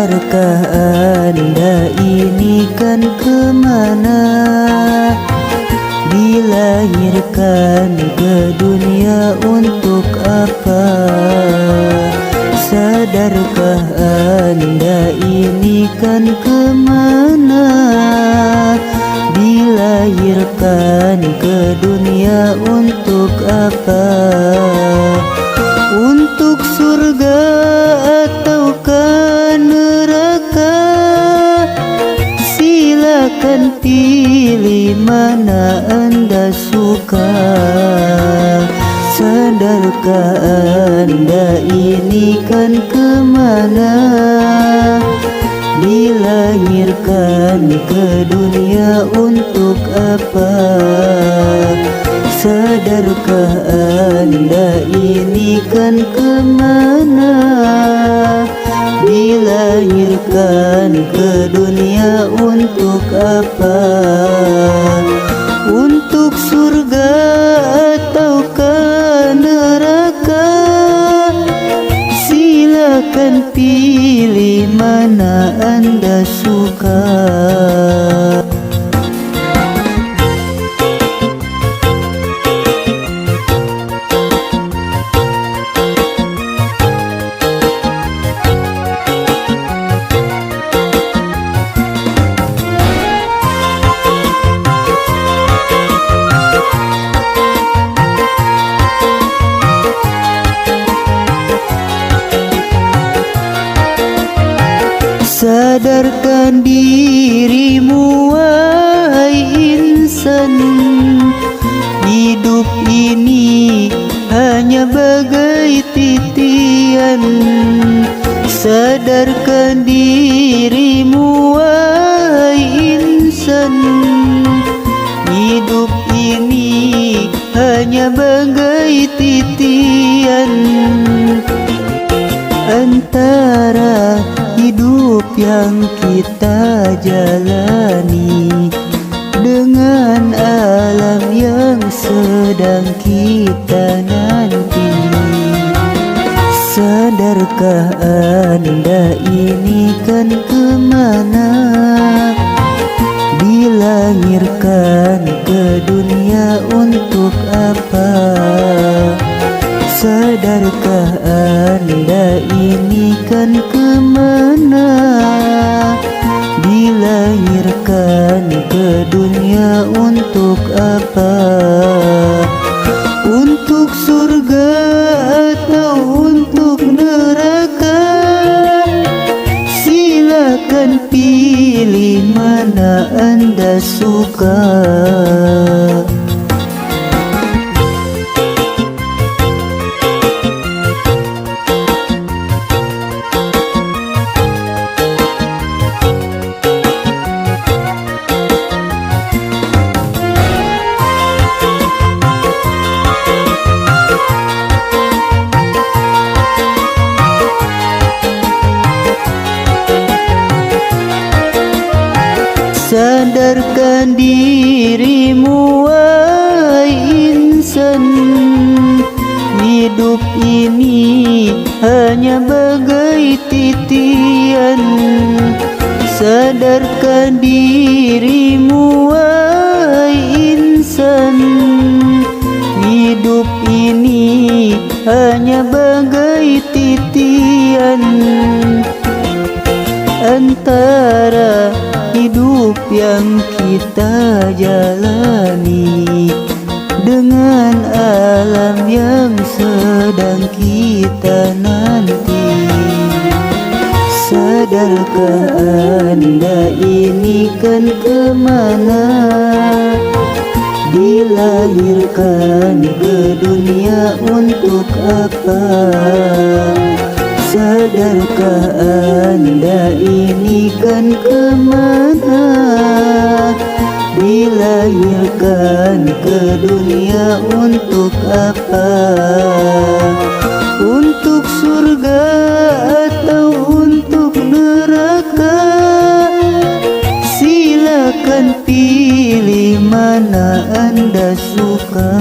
Sadarkah Anda ini kan kemana? Dilahirkan ke dunia untuk apa? Sadarkah Anda ini kan kemana? Dilahirkan ke dunia untuk apa? Untuk surga ataukah neraka? Silakan pilih mana Anda suka. Sadarkah Anda ini kan kemana? Dilahirkan ke dunia untuk apa? Sadarkah Anda ini kan kemana? Dilahirkan ke dunia untuk apa? Untuk surga ataukah neraka? Silakan pilih mana Anda suka. Sadarkan dirimu wahai insan, hidup ini hanya bagai titian. Sadarkan dirimu wahai insan, hidup ini hanya bagai titian. Antara hidup yang kita jalani dengan alam yang sedang kita nanti. Sadarkah Anda ini kan kemana? Dilahirkan ke dunia untuk apa? Sadarkah Anda ini kan kemana? Dilahirkan ke dunia untuk apa? Untuk surga atau untuk neraka? Silakan pilih mana Anda suka. Sadarkan dirimu wahai insan, hidup ini hanya bagai titian. Sadarkan dirimu wahai insan, hidup ini hanya bagai titian. Antara hidup yang kita jalani dengan alam yang sedang kita nanti. Sadarkah Anda ini kan kemana? Dilahirkan ke dunia untuk apa? Sadarkah Anda ini kan kemana? Dilahirkan ke dunia untuk apa? Untuk surga atau untuk neraka? Silakan pilih mana Anda suka.